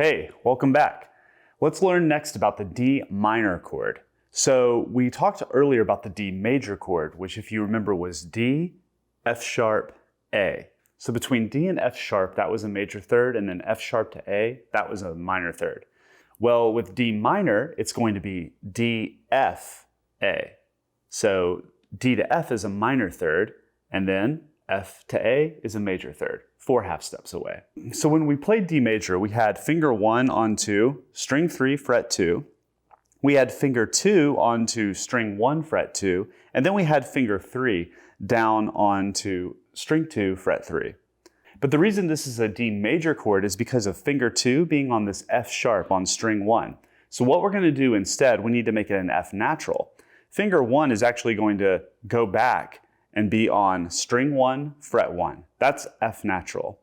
Hey, welcome back. Let's learn next about the D minor chord. So we talked earlier about the D major chord, which if you remember was D, F sharp, A. So between D and F sharp, that was a major third, and then F sharp to A, that was a minor third. Well, with D minor, it's going to be D, F, A. So D to F is a minor third, and then F to A is a major third, 4 half steps away. So when we played D major, we had finger 1 onto string 3, fret 2. We had finger 2 onto string 1, fret 2, and then we had finger 3 down onto string 2, fret 3. But the reason this is a D major chord is because of finger 2 being on this F sharp on string 1. So what we're going to do instead, we need to make it an F natural. Finger 1 is actually going to go back and be on string 1, fret 1. That's F natural.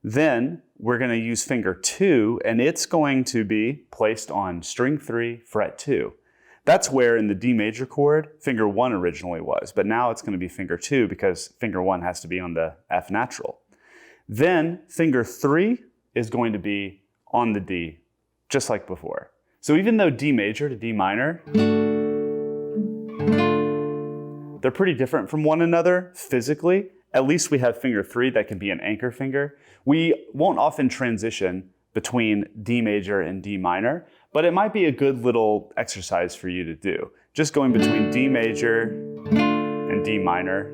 Then we're going to use finger 2, and it's going to be placed on string 3, fret 2. That's where in the D major chord, finger 1 originally was, but now it's going to be finger 2 because finger 1 has to be on the F natural. Then finger 3 is going to be on the D, just like before. So even though D major to D minor, they're pretty different from one another physically. At least we have finger 3 that can be an anchor finger. We won't often transition between D major and D minor, but it might be a good little exercise for you to do. Just going between D major and D minor,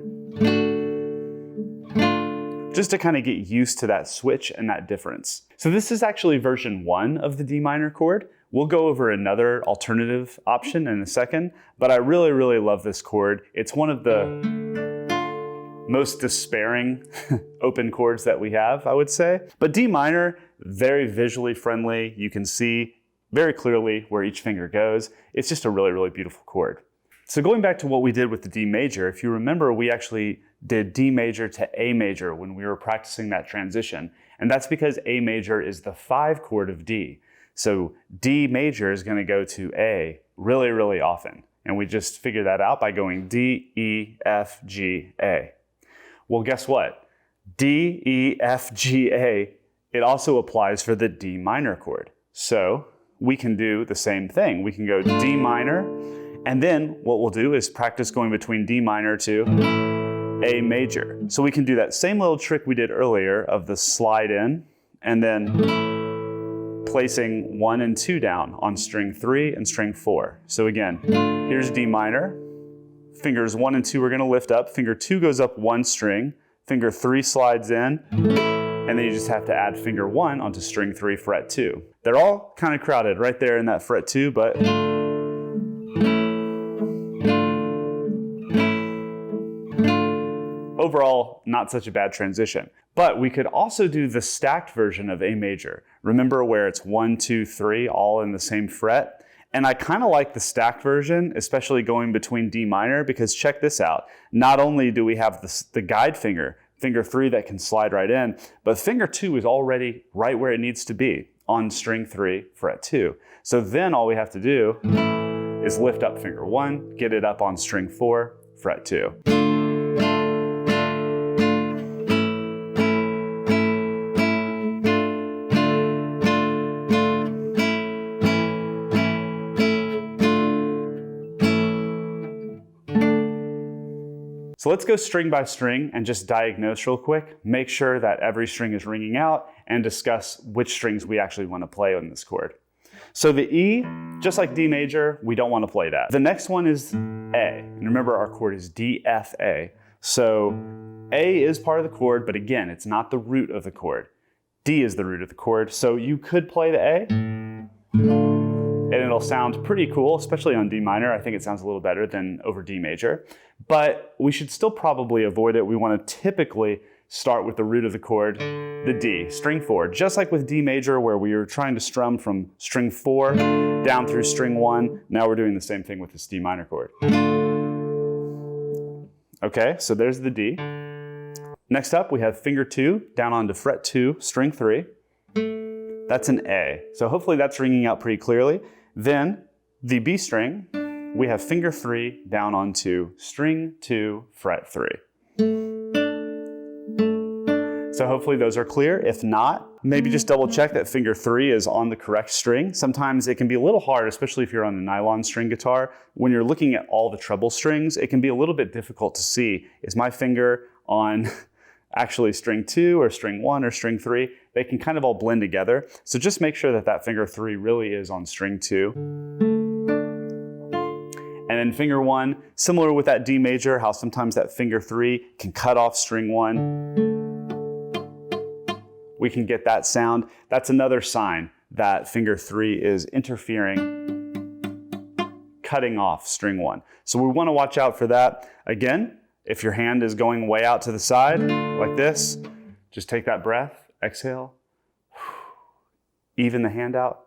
just to kind of get used to that switch and that difference. So this is actually version 1 of the D minor chord. We'll go over another alternative option in a second, but I really love this chord. It's one of the most despairing open chords that we have, I would say. But D minor, very visually friendly. You can see very clearly where each finger goes. It's just a really beautiful chord. So going back to what we did with the D major, if you remember, we actually did D major to A major when we were practicing that transition. And that's because A major is the 5 chord of D. So D major is going to go to A really often. And we just figured that out by going D, E, F, G, A. Well, guess what? D, E, F, G, A, it also applies for the D minor chord. So we can do the same thing. We can go D minor, and then what we'll do is practice going between D minor to A major. So we can do that same little trick we did earlier of the slide in, and then placing 1 and 2 down on string 3 and string 4. So again, here's D minor. Fingers 1 and 2 are going to lift up. Finger 2 goes up 1 string. Finger 3 slides in. And then you just have to add finger 1 onto string 3, fret 2. They're all kind of crowded right there in that fret 2, but overall, not such a bad transition. But we could also do the stacked version of A major. Remember where it's 1, 2, 3 all in the same fret? And I kind of like the stacked version, especially going between D minor, because check this out. Not only do we have the guide finger, finger 3 that can slide right in, but finger 2 is already right where it needs to be on string 3, fret 2. So then all we have to do is lift up finger 1, get it up on string 4, fret 2. So let's go string by string and just diagnose real quick, make sure that every string is ringing out, and discuss which strings we actually want to play on this chord. So the E, just like D major, we don't want to play that. The next one is A. And remember our chord is D, F, A. So A is part of the chord, but again, it's not the root of the chord. D is the root of the chord. So you could play the A, and it'll sound pretty cool, especially on D minor. I think it sounds a little better than over D major. But we should still probably avoid it. We want to typically start with the root of the chord, the D, string 4. Just like with D major, where we were trying to strum from string 4 down through string 1. Now we're doing the same thing with this D minor chord. Okay, so there's the D. Next up, we have finger 2 down onto fret 2, string 3. That's an A. So hopefully that's ringing out pretty clearly. Then the B string, we have finger 3 down onto string 2, fret 3. So hopefully those are clear. If not, maybe just double check that finger 3 is on the correct string. Sometimes it can be a little hard, especially if you're on the nylon string guitar. When you're looking at all the treble strings, it can be a little bit difficult to see, is my finger on actually string 2 or string 1 or string 3? They can kind of all blend together. So just make sure that that finger 3 really is on string 2. And then finger 1, similar with that D major, how sometimes that finger 3 can cut off string 1. We can get that sound. That's another sign that finger 3 is interfering, cutting off string 1. So we want to watch out for that. Again, if your hand is going way out to the side, like this, just take that breath, exhale, even the hand out,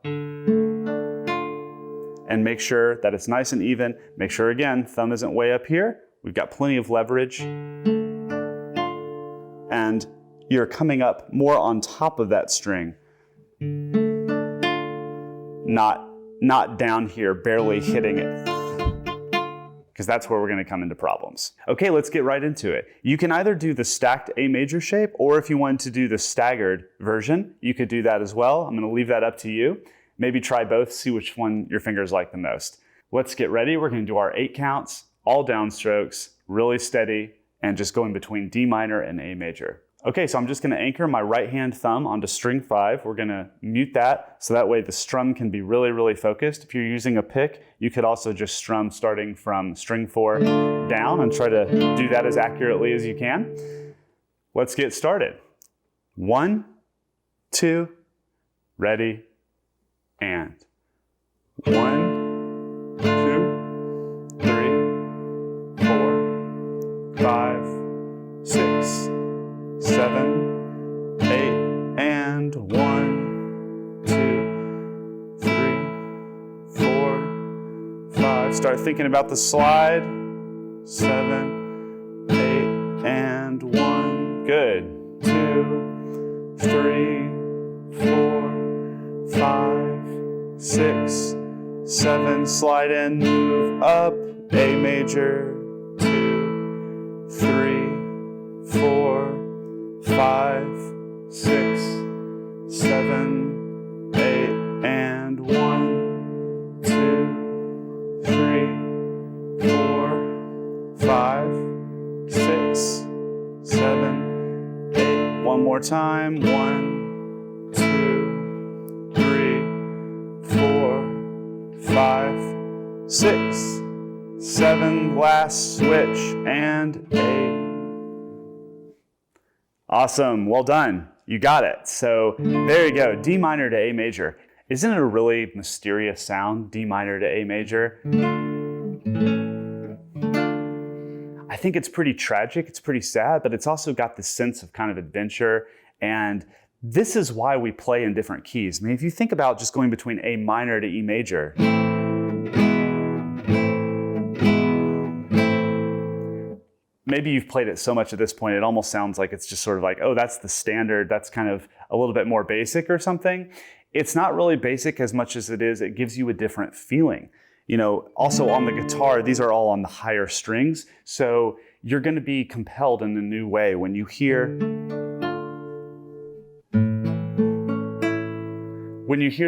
and make sure that it's nice and even. Make sure, again, thumb isn't way up here. We've got plenty of leverage. And you're coming up more on top of that string, not down here, barely hitting it, because that's where we're going to come into problems. Okay, let's get right into it. You can either do the stacked A major shape, or if you wanted to do the staggered version, you could do that as well. I'm going to leave that up to you. Maybe try both, see which one your fingers like the most. Let's get ready. We're going to do our 8 counts, all downstrokes, really steady, and just going between D minor and A major. Okay, so I'm just going to anchor my right hand thumb onto string 5. We're going to mute that so that way the strum can be really, really focused. If you're using a pick, you could also just strum starting from string 4 down and try to do that as accurately as you can. Let's get started. 1, 2, ready, and 1, 2, 3, 4, 5, 6, 7, 8, and 1, 2, 3, 4, 5. Start thinking about the slide. 7, 8, and 1. Good. 2, 3, 4, 5, 6, 7. Slide in, move up. A major. 2, 3, 4, 5, 6, 7, 8, and 1, 2, 3, 4, 5, 6, 7, 8. One more time. 1, 2, 3, 4, 5, 6, 7. Last switch, and 8. Awesome, well done. You got it. So there you go, D minor to A major. Isn't it a really mysterious sound, D minor to A major? I think it's pretty tragic, it's pretty sad, but it's also got this sense of kind of adventure. And this is why we play in different keys. I mean, if you think about just going between A minor to E major, maybe you've played it so much at this point, it almost sounds like it's just sort of like, oh, that's the standard, that's kind of a little bit more basic or something. It's not really basic as much as it gives you a different feeling. You know, also on the guitar, these are all on the higher strings, so you're going to be compelled in a new way when you hear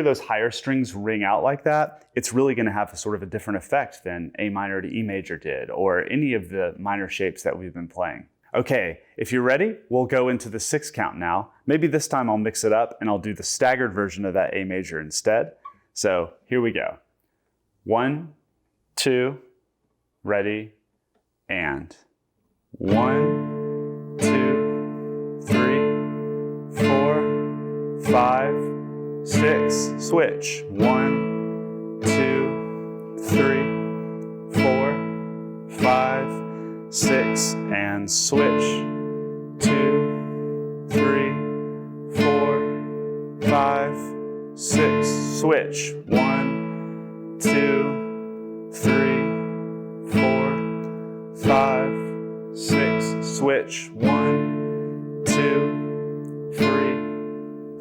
those higher strings ring out like that. It's really going to have a sort of a different effect than A minor to E major did, or any of the minor shapes that we've been playing. Okay, if you're ready, we'll go into the 6 count now. Maybe this time I'll mix it up and I'll do the staggered version of that A major instead. So here we go. 1, 2, ready, and 1, 2, 3, 4, 5, 6, switch. 1, 2, 3, 4, 5, 6, and switch. 2, 3, 4, 5, 6, switch. 1, 2, 3, 4, 5, 6, switch. 1, 2, 3,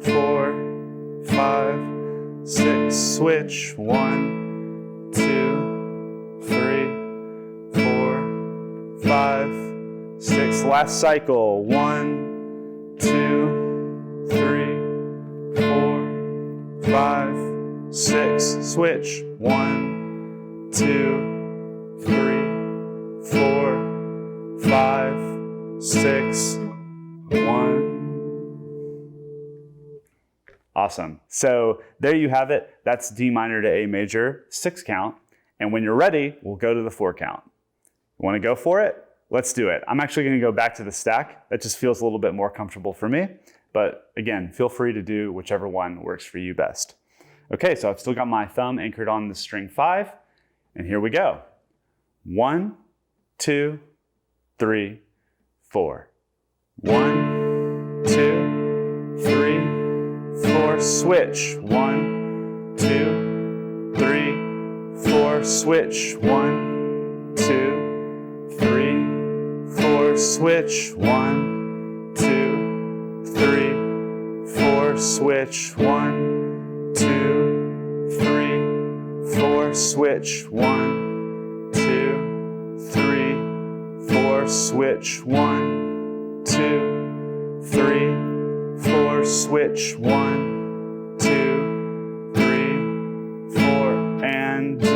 4, 5, 6, switch. 1, 2, 3, 4, 5, 6. Last cycle. 1, 2, 3, 6, switch, 1, 2, 3, 4, 5, 6, 1. Awesome. So there you have it. That's D minor to A major, 6 count. And when you're ready, we'll go to the 4 count. You want to go for it? Let's do it. I'm actually going to go back to the stack. That just feels a little bit more comfortable for me. But again, feel free to do whichever one works for you best. Okay, so I've still got my thumb anchored on the string 5. And here we go. 1, 2, 3, 4. 1, 2, 3, 4. Switch. 1, 2, 3, 4. Switch. 1, 2, 3, 4. Switch. 1, 2, 3, 4. Switch. 1, 2, 3, 4. Switch. 1, 2, 3, 4. Switch. 1, 2, 3, 4. Switch. 1, 2, 3, 4. And D.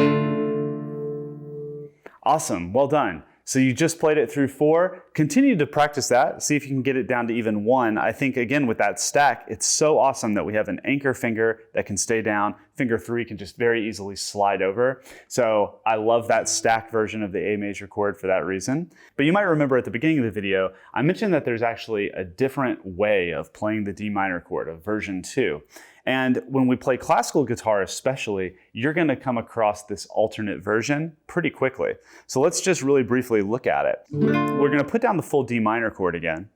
Awesome. Well done. So you just played it through 4. Continue to practice that. See if you can get it down to even 1. I think, again, with that stack, it's so awesome that we have an anchor finger that can stay down. Finger 3 can just very easily slide over. So I love that stacked version of the A major chord for that reason. But you might remember at the beginning of the video, I mentioned that there's actually a different way of playing the D minor chord, of version 2. And when we play classical guitar especially, you're going to come across this alternate version pretty quickly. So let's just really briefly look at it. We're going to put down the full D minor chord again,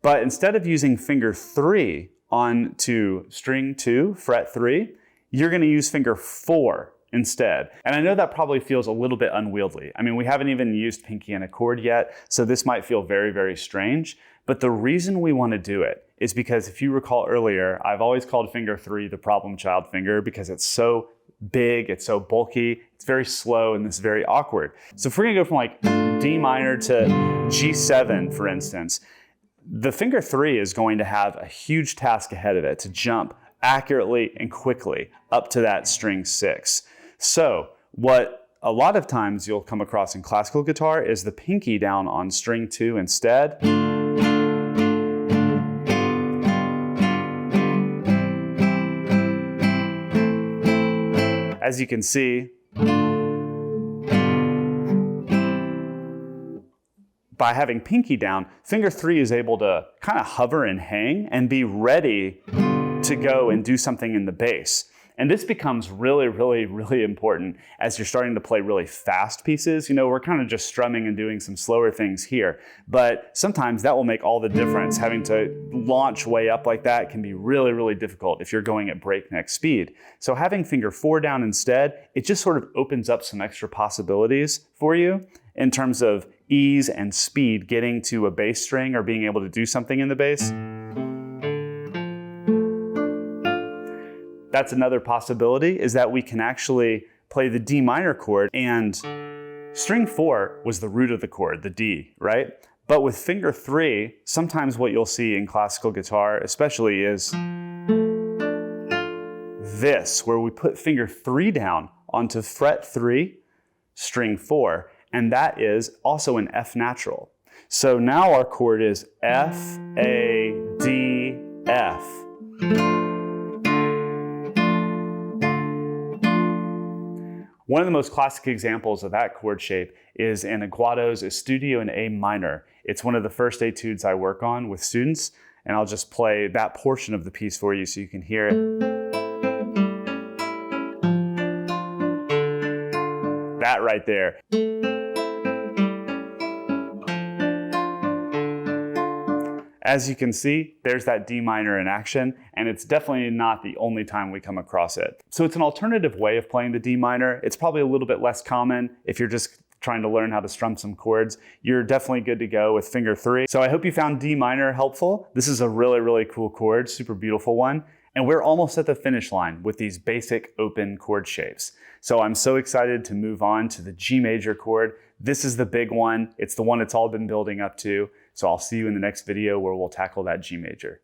but instead of using finger 3 onto string 2, fret 3, you're going to use finger 4 instead. And I know that probably feels a little bit unwieldy. I mean, we haven't even used pinky and a chord yet, so this might feel very, very strange. But the reason we want to do it is because if you recall earlier, I've always called finger 3 the problem child finger because it's so big, it's so bulky, it's very slow, and it's very awkward. So if we're going to go from like D minor to G7, for instance, the finger 3 is going to have a huge task ahead of it to jump accurately and quickly up to that string 6. So what a lot of times you'll come across in classical guitar is the pinky down on string 2 instead. As you can see, by having pinky down, finger 3 is able to kind of hover and hang and be ready to go and do something in the bass. And this becomes really, really, really important as you're starting to play really fast pieces. You know, we're kind of just strumming and doing some slower things here, but sometimes that will make all the difference. Having to launch way up like that can be really, really difficult if you're going at breakneck speed. So having finger 4 down instead, it just sort of opens up some extra possibilities for you in terms of ease and speed getting to a bass string or being able to do something in the bass. That's another possibility, is that we can actually play the D minor chord, and string 4 was the root of the chord, the D, right? But with finger 3, sometimes what you'll see in classical guitar especially is this, where we put finger 3 down onto fret 3, string 4, and that is also an F natural. So now our chord is F, A, D, F. One of the most classic examples of that chord shape is in Aguado's Estudio in A minor. It's one of the first etudes I work on with students, and I'll just play that portion of the piece for you so you can hear it. That right there. As you can see, there's that D minor in action, and it's definitely not the only time we come across it. So it's an alternative way of playing the D minor. It's probably a little bit less common if you're just trying to learn how to strum some chords. You're definitely good to go with finger 3. So I hope you found D minor helpful. This is a really, really cool chord, super beautiful one. And we're almost at the finish line with these basic open chord shapes. So I'm so excited to move on to the G major chord. This is the big one. It's the one it's all been building up to. So I'll see you in the next video where we'll tackle that G major.